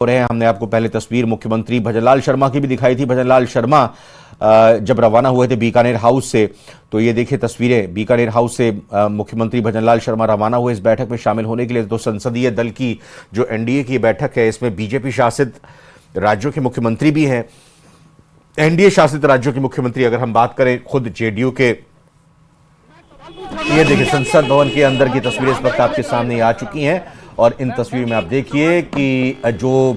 रहे हैं। हमने आपको पहले तस्वीर मुख्यमंत्री भजनलाल शर्मा की भी दिखाई थी। भजनलाल शर्मा जब रवाना हुए थे बीकानेर हाउस से, तो ये देखिए तस्वीरें बीकानेर हाउस से मुख्यमंत्री भजनलाल शर्मा रवाना हुए इस बैठक में शामिल होने के लिए। तो संसदीय दल की जो एनडीए की बैठक है, इसमें बीजेपी शासित राज्यों के मुख्यमंत्री भी हैं। एनडीए शासित राज्यों के मुख्यमंत्री अगर हम बात करें, खुद जेडीयू के, ये देखिए संसद भवन के अंदर की तस्वीरें इस वक्त आपके सामने आ चुकी हैं। और इन तस्वीरों में आप देखिए कि जो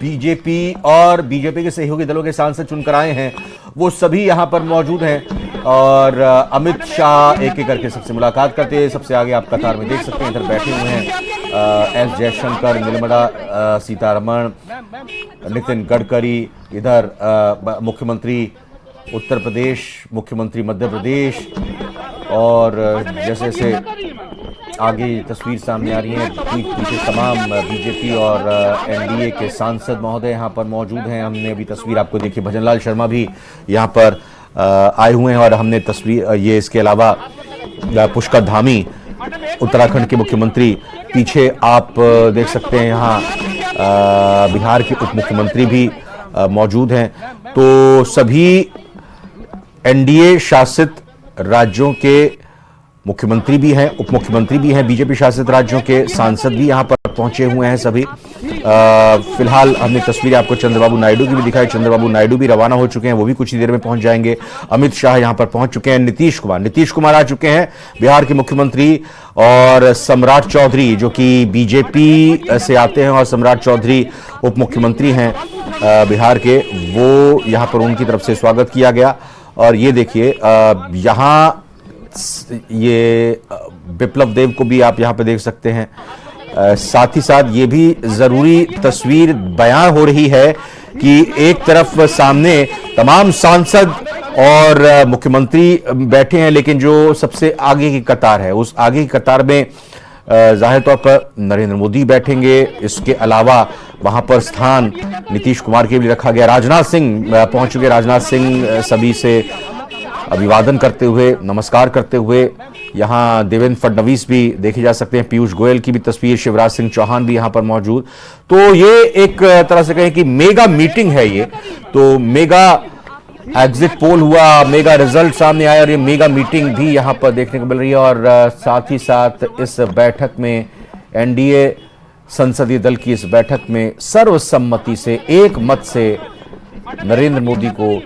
बीजेपी और बीजेपी के सहयोगी दलों के सांसद चुनकर आए हैं वो सभी यहां पर मौजूद हैं। और अमित शाह एक एक करके सबसे मुलाकात करते हैं। सबसे आगे आप कतार में देख सकते हैं, इधर बैठे हुए हैं एस जयशंकर, निर्मला सीतारमण, नितिन गडकरी, इधर मुख्यमंत्री उत्तर प्रदेश, मुख्यमंत्री मध्य प्रदेश, और जैसे जैसे आगे तस्वीर सामने आ रही है पीछे तमाम बीजेपी और एनडीए के सांसद महोदय यहाँ पर मौजूद हैं। हमने अभी तस्वीर आपको देखी, भजनलाल शर्मा भी यहाँ पर आए हुए हैं। और हमने तस्वीर ये इसके अलावा पुष्कर धामी उत्तराखंड के मुख्यमंत्री, पीछे आप देख सकते हैं यहाँ बिहार के उप मुख्यमंत्री भी मौजूद हैं। तो सभी एनडीए शासित राज्यों के मुख्यमंत्री भी हैं, उप मुख्यमंत्री भी हैं, बीजेपी शासित राज्यों के सांसद भी यहां पर पहुंचे हुए हैं सभी। फिलहाल हमने तस्वीरें आपको चंद्रबाबू नायडू की भी दिखाई। चंद्रबाबू नायडू भी रवाना हो चुके हैं, वो भी कुछ ही देर में पहुंच जाएंगे। अमित शाह यहां पर पहुंच चुके हैं। नीतीश कुमार आ चुके हैं, बिहार के मुख्यमंत्री, और सम्राट चौधरी जो कि बीजेपी से आते हैं और सम्राट चौधरी उप मुख्यमंत्री हैं बिहार के, वो यहां पर उनकी तरफ से स्वागत किया गया। और ये देखिए यहां ये विप्लव देव को भी आप यहां पे देख सकते हैं। साथ ही साथ ये भी जरूरी तस्वीर बयां हो रही है कि एक तरफ सामने तमाम सांसद और मुख्यमंत्री बैठे हैं, लेकिन जो सबसे आगे की कतार है, उस आगे की कतार में जाहिर तौर पर नरेंद्र मोदी बैठेंगे। इसके अलावा वहां पर स्थान नीतीश कुमार के भी रखा गया। राजनाथ सिंह पहुंच चुके। राजनाथ सिंह सभी से अभिवादन करते हुए, नमस्कार करते हुए। यहां देवेंद्र फडणवीस भी देखे जा सकते हैं, पीयूष गोयल की भी तस्वीर, शिवराज सिंह चौहान भी यहां पर मौजूद। तो ये एक तरह से कहें कि मेगा मीटिंग है ये। तो मेगा एग्जिट पोल हुआ, मेगा रिजल्ट सामने आया, और ये मेगा मीटिंग भी यहां पर देखने को मिल रही है। और साथ ही साथ इस बैठक में एनडीए संसदीय दल की इस बैठक में सर्वसम्मति से, एक मत से नरेंद्र मोदी को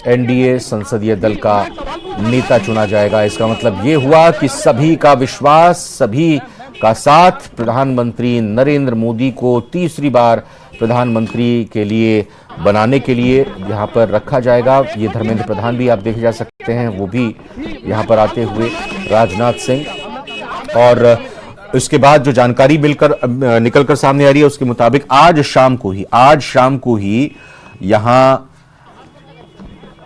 एनडीए संसदीय दल का नेता चुना जाएगा। इसका मतलब यह हुआ कि सभी का विश्वास, सभी का साथ प्रधानमंत्री नरेंद्र मोदी को तीसरी बार प्रधानमंत्री के लिए बनाने के लिए यहां पर रखा जाएगा। ये धर्मेंद्र प्रधान भी आप देखे जा सकते हैं, वो भी यहां पर आते हुए, राजनाथ सिंह। और इसके बाद जो जानकारी निकलकर सामने आ रही है उसके मुताबिक आज शाम को ही यहां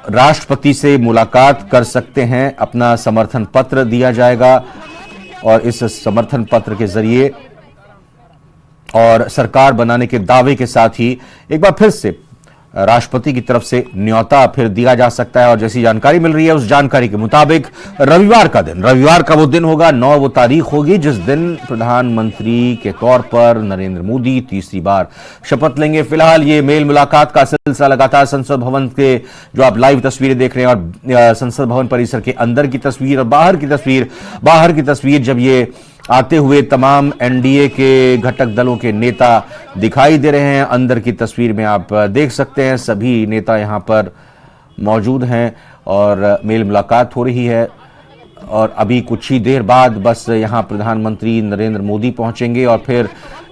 राष्ट्रपति से मुलाकात कर सकते हैं, अपना समर्थन पत्र दिया जाएगा। और इस समर्थन पत्र के जरिए और सरकार बनाने के दावे के साथ ही एक बार फिर से राष्ट्रपति की तरफ से न्योता फिर दिया जा सकता है। और जैसी जानकारी मिल रही है उस जानकारी के मुताबिक रविवार का वो दिन होगा, 9 वो तारीख होगी जिस दिन प्रधानमंत्री के तौर पर नरेंद्र मोदी तीसरी बार शपथ लेंगे। फिलहाल ये मेल मुलाकात का सिलसिला लगातार संसद भवन के जो आप लाइव तस्वीरें देख रहे हैं, और संसद भवन परिसर के अंदर की तस्वीर और बाहर की तस्वीर जब ये आते हुए तमाम एनडीए के घटक दलों के नेता दिखाई दे रहे हैं। अंदर की तस्वीर में आप देख सकते हैं सभी नेता यहां पर मौजूद हैं और मेल मुलाकात हो रही है। और अभी कुछ ही देर बाद बस यहां प्रधानमंत्री नरेंद्र मोदी पहुंचेंगे और फिर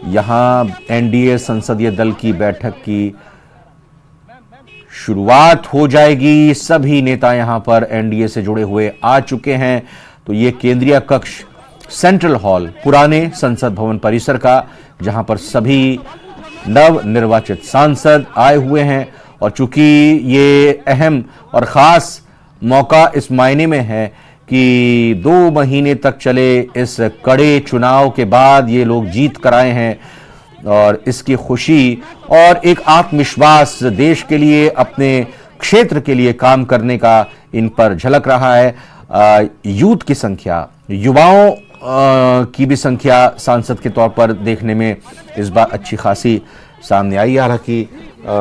यहां एनडीए संसदीय दल की बैठक की शुरुआत हो जाएगी। सभी नेता यहां पर एनडीए से जुड़े हुए आ चुके हैं। तो ये केंद्रीय कक्ष, सेंट्रल हॉल, पुराने संसद भवन परिसर का, जहां पर सभी नव निर्वाचित सांसद आए हुए हैं। और चूंकि ये अहम और खास मौका इस मायने में है कि 2 महीने तक चले इस कड़े चुनाव के बाद ये लोग जीत कर आए हैं, और इसकी खुशी और एक आत्मविश्वास देश के लिए, अपने क्षेत्र के लिए काम करने का इन पर झलक रहा है। यूथ की संख्या, युवाओं की भी संख्या सांसद के तौर पर देखने में इस बार अच्छी खासी सामने आई। हालांकि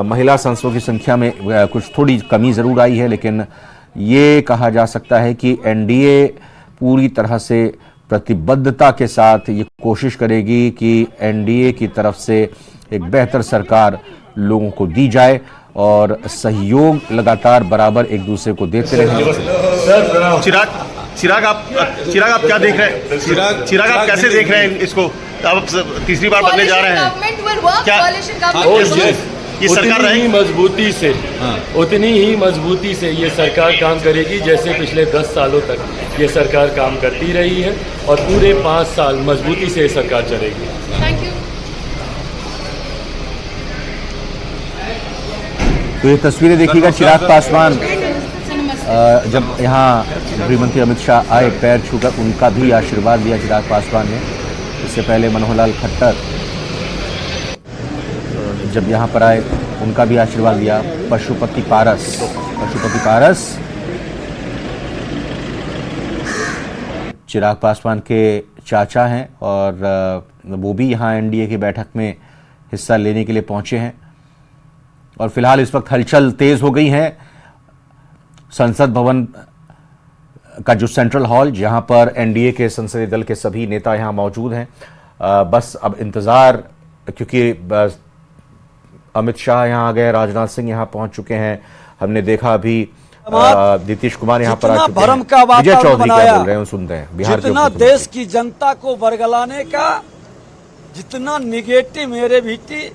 महिला सांसदों की संख्या में कुछ थोड़ी कमी ज़रूर आई है, लेकिन ये कहा जा सकता है कि एनडीए पूरी तरह से प्रतिबद्धता के साथ ये कोशिश करेगी कि एनडीए की तरफ से एक बेहतर सरकार लोगों को दी जाए और सहयोग लगातार बराबर एक दूसरे को देते रहें। चिराग आप क्या देख रहे हैं? चिराग आप कैसे देख रहे हैं इसको? अब तीसरी बार बनने जा रहे हैं, क्या ये सरकार रहेगी? मजबूती से, उतनी ही मजबूती से ये सरकार काम करेगी जैसे पिछले 10 सालों तक ये सरकार काम करती रही है, और पूरे 5 साल मजबूती से ये सरकार चलेगी। Thank you. तो ये तस्वीरें देखिएगा, चिराग पासवान जब यहाँ गृहमंत्री अमित शाह आए, पैर छूकर उनका भी आशीर्वाद लिया चिराग पासवान ने। इससे पहले मनोहर लाल खट्टर जब यहाँ पर आए, उनका भी आशीर्वाद लिया। पशुपति पारस चिराग पासवान के चाचा हैं और वो भी यहाँ एनडीए की बैठक में हिस्सा लेने के लिए पहुंचे हैं। और फिलहाल इस वक्त हलचल तेज हो गई है। संसद भवन का जो सेंट्रल हॉल, जहां पर एनडीए के संसदीय दल के सभी नेता यहां मौजूद हैं, बस अब इंतजार, क्योंकि अमित शाह यहां आ गए, राजनाथ सिंह यहां पहुंच चुके हैं। हमने देखा अभी नीतीश कुमार यहां पर आ चुके हैं। विजय चौधरी क्या बोल रहे हैं सुनते हैं। बिहार जितना देश की जनता को बरगलाने का, जितना निगेटिविटी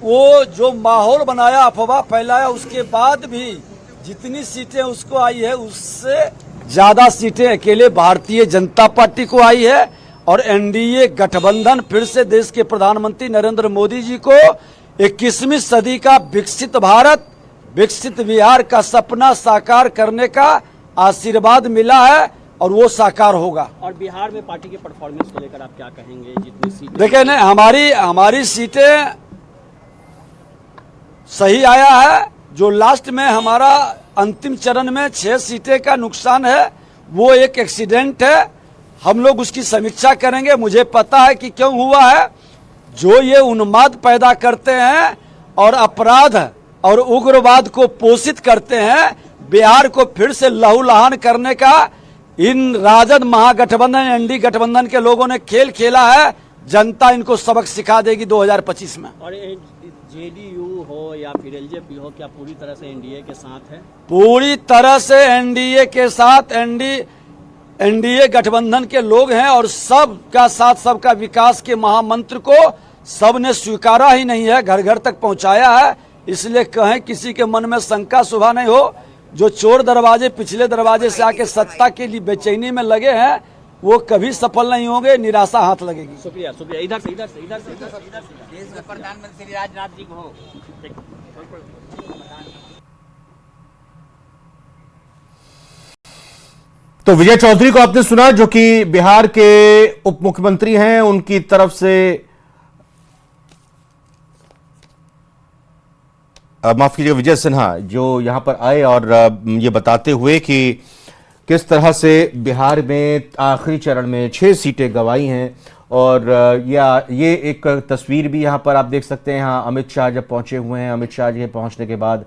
वो जो माहौल बनाया, अफवाह फैलाया, उसके बाद भी जितनी सीटें उसको आई है उससे ज्यादा सीटें अकेले भारतीय जनता पार्टी को आई है। और एनडीए गठबंधन फिर से देश के प्रधानमंत्री नरेंद्र मोदी जी को 21वीं सदी का विकसित भारत, विकसित बिहार का सपना साकार करने का आशीर्वाद मिला है, और वो साकार होगा। और बिहार में पार्टी के परफॉर्मेंस को लेकर आप क्या कहेंगे? जितनी सीटें देखिए ना, हमारी सीटें सही आया है। जो लास्ट में हमारा अंतिम चरण में 6 सीटें का नुकसान है, वो एक एक्सीडेंट है। हम लोग उसकी समीक्षा करेंगे। मुझे पता है कि क्यों हुआ है। जो ये उन्माद पैदा करते हैं और अपराध और उग्रवाद को पोषित करते हैं, बिहार को फिर से लहूलुहान करने का इन राजद महागठबंधन, एनडीए गठबंधन के लोगों ने खेल खेला है। जनता इनको सबक सिखा देगी 2025 में। और जेडीयू हो या फिर एलजेपी हो, क्या पूरी तरह से एनडीए के साथ है? पूरी तरह से एनडीए के साथ, एनडीए गठबंधन के लोग हैं, और सबका साथ सबका विकास के महामंत्र को सबने स्वीकारा ही नहीं है, घर घर तक पहुंचाया है। इसलिए कहें किसी के मन में शंका सुबह नहीं हो। जो चोर दरवाजे, पिछले दरवाजे से आके सत्ता के लिए बेचैनी में लगे हैं, वो कभी सफल नहीं होंगे, निराशा हाथ लगेगी। शुक्रिया, शुक्रिया। इधर से देश के प्रधानमंत्री राजनाथ जी को हो। तो विजय चौधरी को आपने सुना, जो कि बिहार के उप मुख्यमंत्री हैं। उनकी तरफ से माफ कीजिएगा, विजय सिन्हा जो यहां पर आए और ये बताते हुए कि किस तरह से बिहार में आखिरी चरण में 6 सीटें गंवाई हैं। और ये एक तस्वीर भी यहाँ पर आप देख सकते हैं। यहाँ अमित शाह जब पहुंचे हुए हैं, अमित शाह जी पहुंचने के बाद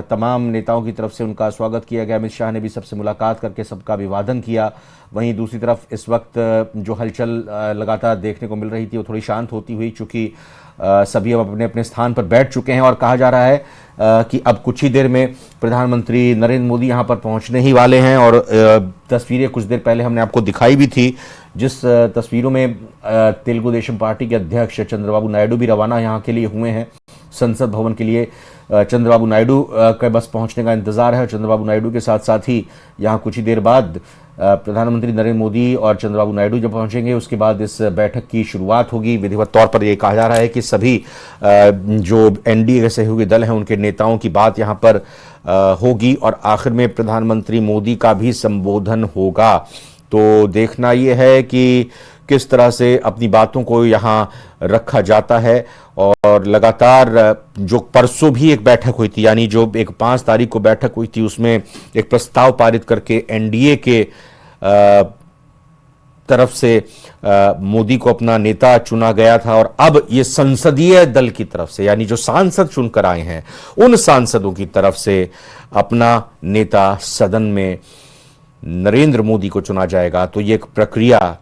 तमाम नेताओं की तरफ से उनका स्वागत किया गया। अमित शाह ने भी सबसे मुलाकात करके सबका अभिवादन किया। वहीं दूसरी तरफ इस वक्त जो हलचल लगातार देखने को मिल रही थी, वो थोड़ी शांत होती हुई, चूँकि सभी अब अपने अपने स्थान पर बैठ चुके हैं। और कहा जा रहा है कि अब कुछ ही देर में प्रधानमंत्री नरेंद्र मोदी यहां पर पहुंचने ही वाले हैं। और तस्वीरें कुछ देर पहले हमने आपको दिखाई भी थी, जिस तस्वीरों में तेलुगु देशम पार्टी के अध्यक्ष चंद्रबाबू नायडू भी रवाना यहां के लिए हुए हैं संसद भवन के लिए। चंद्रबाबू नायडू के बस पहुंचने का इंतजार है। चंद्रबाबू नायडू के साथ साथ ही यहाँ कुछ ही देर बाद प्रधानमंत्री नरेंद्र मोदी और चंद्रबाबू नायडू जब पहुंचेंगे, उसके बाद इस बैठक की शुरुआत होगी। विधिवत तौर पर यह कहा जा रहा है कि सभी जो एनडीए के सहयोगी दल हैं, उनके नेताओं की बात यहां पर होगी और आखिर में प्रधानमंत्री मोदी का भी संबोधन होगा। तो देखना यह है कि किस तरह से अपनी बातों को यहां रखा जाता है। और लगातार जो परसों भी एक बैठक हुई थी, यानी जो एक 5 तारीख को बैठक हुई थी, उसमें एक प्रस्ताव पारित करके एनडीए के तरफ से मोदी को अपना नेता चुना गया था और अब ये संसदीय दल की तरफ से, यानी जो सांसद चुनकर आए हैं उन सांसदों की तरफ से अपना नेता सदन में नरेंद्र मोदी को चुना जाएगा। तो ये एक प्रक्रिया